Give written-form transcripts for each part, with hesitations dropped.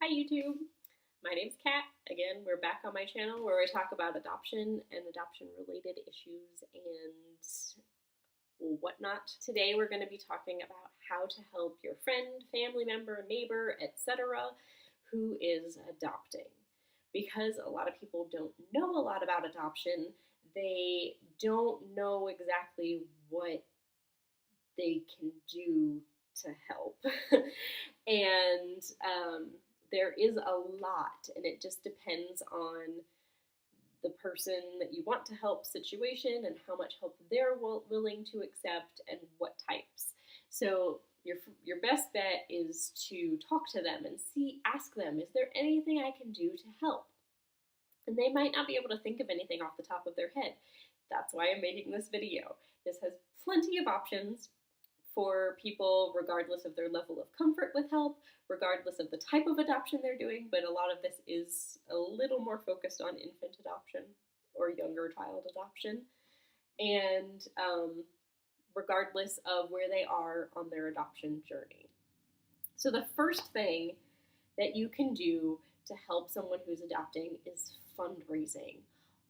Hi YouTube, my name's Kat. Again, we're back on my channel where we talk about adoption and adoption related issues and whatnot. Today we're going to be talking about how to help your friend, family member, neighbor, etc. who is adopting. Because a lot of people don't know a lot about adoption, they don't know exactly what they can do to help. and there is a lot, and it just depends on the person that you want to help situation and how much help they're willing to accept and what types. So your best bet is to talk to them and ask them, is there anything I can do to help? And they might not be able to think of anything off the top of their head. That's why I'm making this video. This has plenty of options for people regardless of their level of comfort with help, regardless of the type of adoption they're doing, but a lot of this is a little more focused on infant adoption or younger child adoption, and regardless of where they are on their adoption journey. So the first thing that you can do to help someone who's adopting is fundraising.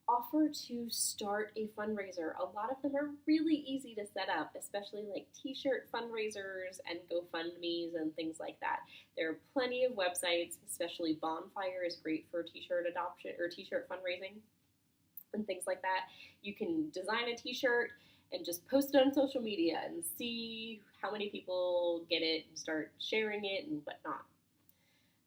Offer to start a fundraiser. A lot of them are really easy to set up, especially like t-shirt fundraisers and GoFundMe's and things like that. There are plenty of websites, especially Bonfire is great for t-shirt adoption or t-shirt fundraising and things like that. You can design a t-shirt and just post it on social media and see how many people get it and start sharing it and whatnot.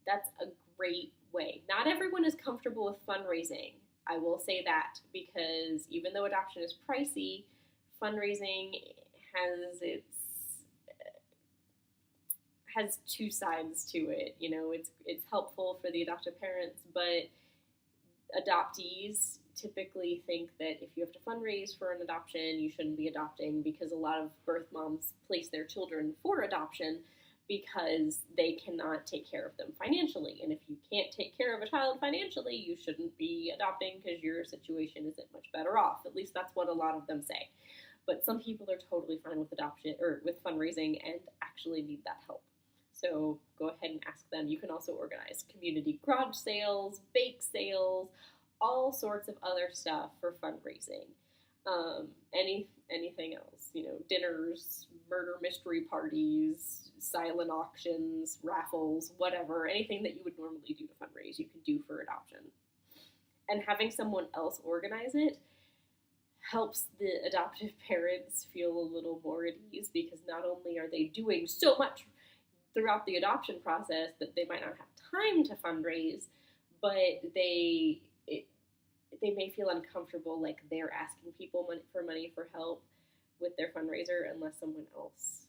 That's a great way. Not everyone is comfortable with fundraising. I will say that, because even though adoption is pricey, fundraising has two sides to it. You know, it's helpful for the adoptive parents, but adoptees typically think that if you have to fundraise for an adoption, you shouldn't be adopting, because a lot of birth moms place their children for adoption because they cannot take care of them financially. And if you can't take care of a child financially, you shouldn't be adopting because your situation isn't much better off. At least that's what a lot of them say. But some people are totally fine with adoption or with fundraising and actually need that help. So go ahead and ask them. You can also organize community garage sales, bake sales, all sorts of other stuff for fundraising. Anything else, dinners, murder mystery parties, silent auctions, raffles, whatever, anything that you would normally do to fundraise, you can do for adoption. And having someone else organize it helps the adoptive parents feel a little more at ease, because not only are they doing so much throughout the adoption process that they might not have time to fundraise, but they may feel uncomfortable, like they're asking people for money for help with their fundraiser unless someone else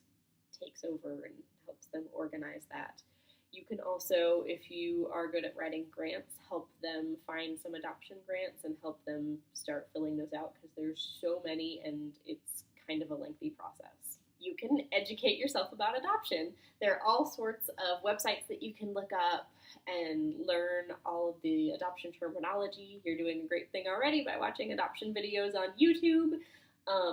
takes over and helps them organize that. You can also, if you are good at writing grants, help them find some adoption grants and help them start filling those out, because there's so many and it's kind of a lengthy process. You can educate yourself about adoption. There are all sorts of websites that you can look up and learn all of the adoption terminology. You're doing a great thing already by watching adoption videos on YouTube.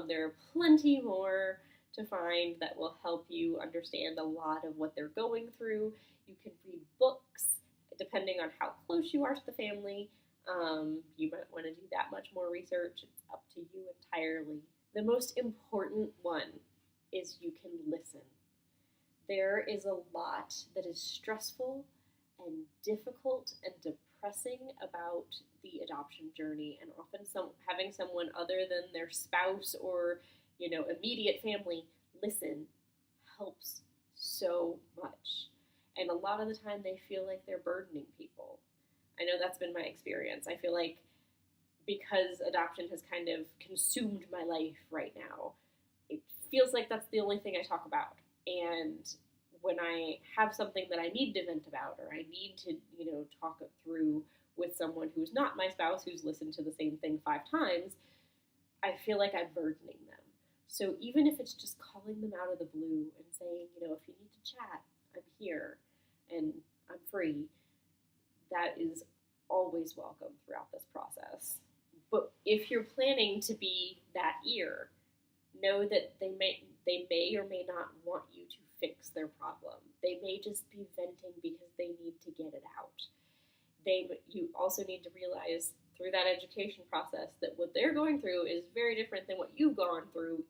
There are plenty more to find that will help you understand a lot of what they're going through. You can read books, depending on how close you are to the family. You might want to do that much more research. It's up to you entirely. The most important one is you can listen. There is a lot that is stressful and difficult and depressing about the adoption journey, and often having someone other than their spouse or immediate family listen helps so much. And a lot of the time they feel like they're burdening people. I know that's been my experience. I feel like because adoption has kind of consumed my life right now, it feels like that's the only thing I talk about. And when I have something that I need to vent about, or I need to, talk it through with someone who's not my spouse, who's listened to the same thing 5 times, I feel like I'm burdening them. So even if it's just calling them out of the blue and saying, if you need to chat, I'm here and I'm free, that is always welcome throughout this process. But if you're planning to be that ear, know that they may or may not want you to fix their problem. They may just be venting because they need to get it out. You also need to realize through that education process that what they're going through is very different than what you've gone through,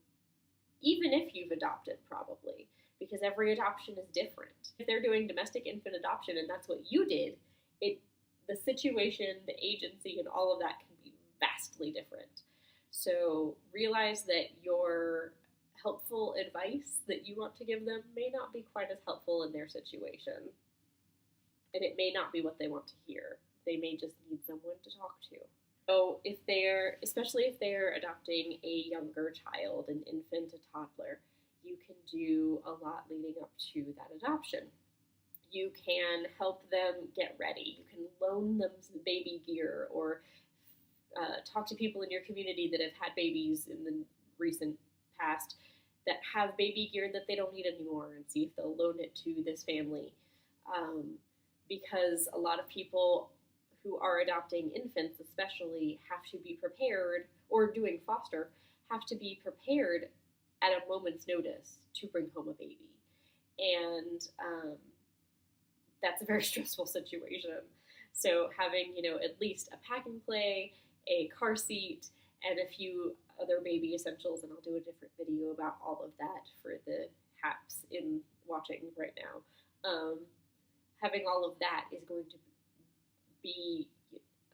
even if you've adopted, probably, because every adoption is different. If they're doing domestic infant adoption and that's what you did, the situation, the agency, and all of that can be vastly different. So realize that your helpful advice that you want to give them may not be quite as helpful in their situation. And it may not be what they want to hear. They may just need someone to talk to. So especially if they're adopting a younger child, an infant, a toddler, you can do a lot leading up to that adoption. You can help them get ready. You can loan them some baby gear, or talk to people in your community that have had babies in the recent past that have baby gear that they don't need anymore, and see if they'll loan it to this family. Because a lot of people who are adopting infants especially have to be prepared, or doing foster, have to be prepared at a moment's notice to bring home a baby. And that's a very stressful situation. So having, at least a pack and play, a car seat, and a few other baby essentials, and I'll do a different video about all of that for the haps in watching right now. Having all of that is going to be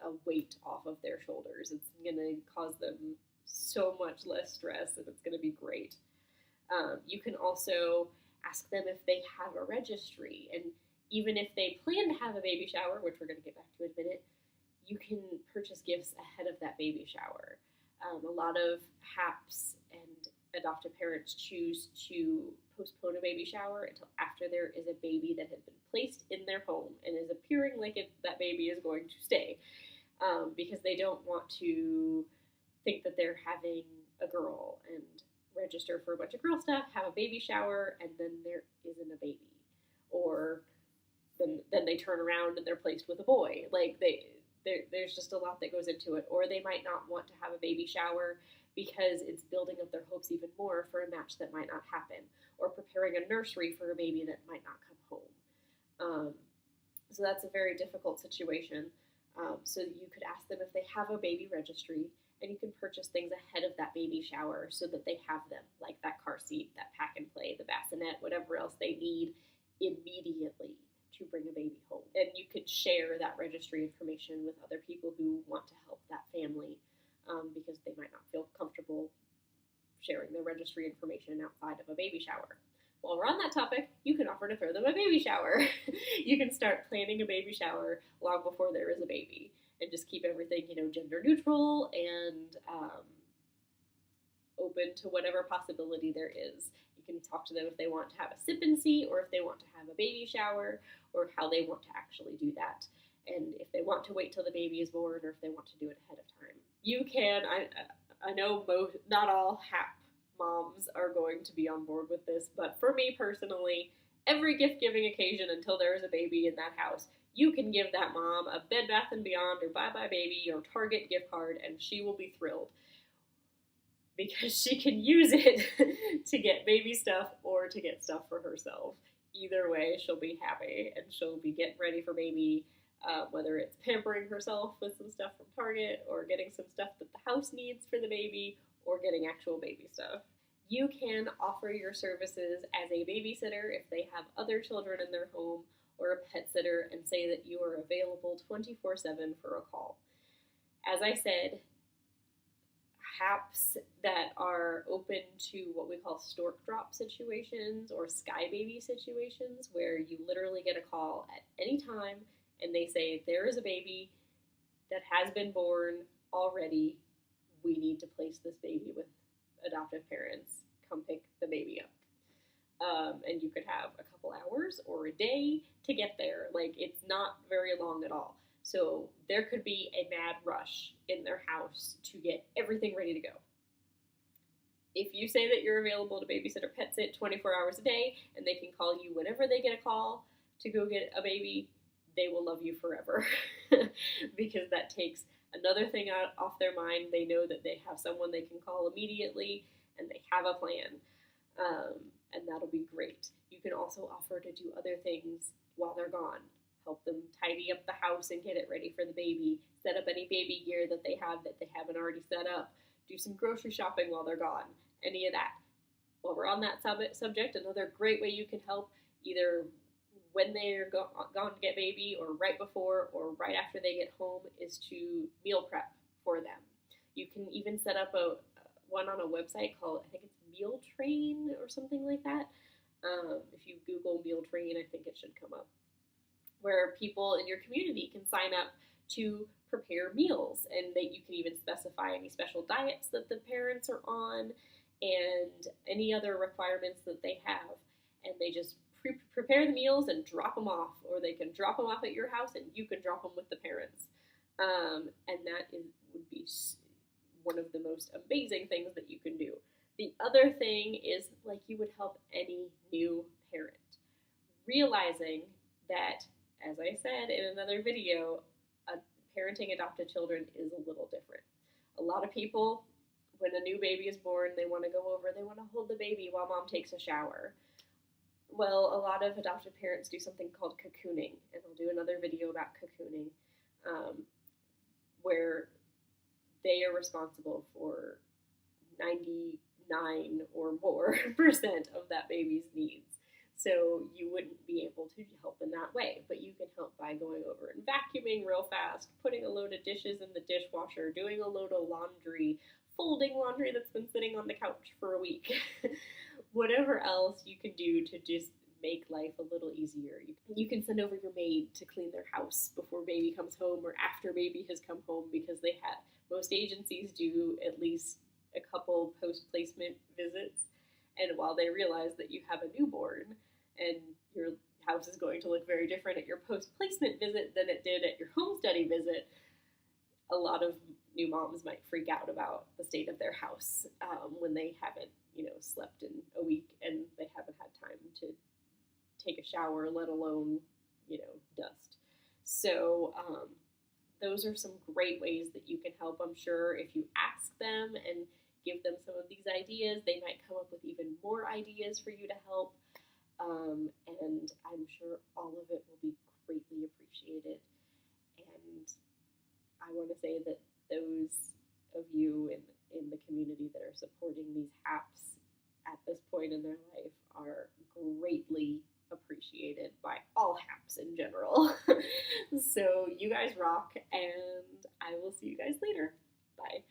a weight off of their shoulders. It's going to cause them so much less stress, and it's going to be great. You can also ask them if they have a registry, and even if they plan to have a baby shower, which we're going to get back to in a minute, you can purchase gifts ahead of that baby shower. A lot of haps and adoptive parents choose to postpone a baby shower until after there is a baby that has been placed in their home and is appearing like that baby is going to stay, because they don't want to think that they're having a girl and register for a bunch of girl stuff, have a baby shower, and then there isn't a baby. Or then they turn around and they're placed with a boy. Like, there's just a lot that goes into it. Or they might not want to have a baby shower because it's building up their hopes even more for a match that might not happen, or preparing a nursery for a baby that might not come home. So that's a very difficult situation. So you could ask them if they have a baby registry, and you can purchase things ahead of that baby shower so that they have them, like that car seat, that pack and play, the bassinet, whatever else they need immediately to bring a baby home. And you could share that registry information with other people who want to help that family, because they might not feel comfortable sharing their registry information outside of a baby shower. While we're on that topic, you can offer to throw them a baby shower. You can start planning a baby shower long before there is a baby, and just keep everything, gender neutral and open to whatever possibility there is. You can talk to them if they want to have a sip and see, or if they want to have a baby shower, or how they want to actually do that, and if they want to wait till the baby is born, or if they want to do it ahead of time. You can, I know not all HAP moms are going to be on board with this, but for me personally, every gift-giving occasion until there is a baby in that house, you can give that mom a Bed Bath & Beyond or Bye Bye Baby or Target gift card, and she will be thrilled, because she can use it to get baby stuff or to get stuff for herself. Either way, she'll be happy, and she'll be getting ready for baby, whether it's pampering herself with some stuff from Target, or getting some stuff that the house needs for the baby, or getting actual baby stuff. You can offer your services as a babysitter if they have other children in their home, or a pet sitter, and say that you are available 24/7 for a call. As I said, HAPs that are open to what we call stork drop situations or sky baby situations, where you literally get a call at any time and they say, there is a baby that has been born already. We need to place this baby with adoptive parents. Come pick the baby up. And you could have a couple hours or a day to get there. Like, it's not very long at all. So there could be a mad rush in their house to get everything ready to go. If you say that you're available to babysit or pet sit 24 hours a day, and they can call you whenever they get a call to go get a baby, they will love you forever. Because that takes another thing off their mind. They know that they have someone they can call immediately, and they have a plan. And that'll be great. You can also offer to do other things while they're gone. help them tidy up the house and get it ready for the baby, set up any baby gear that they haven't already set up, do some grocery shopping while they're gone, any of that. While we're on that subject, another great way you can help, either when they're gone to get baby or right before or right after they get home, is to meal prep for them. You can even set up one on a website called, I think it's Meal Train or something like that. If you Google Meal Train, I think it should come up, where people in your community can sign up to prepare meals, and that you can even specify any special diets that the parents are on and any other requirements that they have, and they just prepare the meals and drop them off, or they can drop them off at your house and you can drop them with the parents. And that would be one of the most amazing things that you can do. The other thing is, like you would help any new parent, realizing that, as I said in another video, parenting adopted children is a little different. A lot of people, when a new baby is born, they want to go over, they want to hold the baby while mom takes a shower. Well, a lot of adopted parents do something called cocooning, and I'll do another video about cocooning, where they are responsible for 99 or more % of that baby's needs. So you wouldn't be able to help in that way, but you can help by going over and vacuuming real fast, putting a load of dishes in the dishwasher, doing a load of laundry, folding laundry that's been sitting on the couch for a week. Whatever else you can do to just make life a little easier. You can send over your maid to clean their house before baby comes home or after baby has come home, because most agencies do at least a couple post-placement visits. And while they realize that you have a newborn and your house is going to look very different at your post-placement visit than it did at your home study visit, a lot of new moms might freak out about the state of their house when they haven't, slept in a week and they haven't had time to take a shower, let alone, dust. So those are some great ways that you can help. I'm sure if you ask them and give them some of these ideas, they might come up with even more ideas for you to help. And I'm sure all of it will be greatly appreciated. And I want to say that those of you in the community that are supporting these HAPs at this point in their life are greatly appreciated by all HAPs in general. So you guys rock, and I will see you guys later. Bye.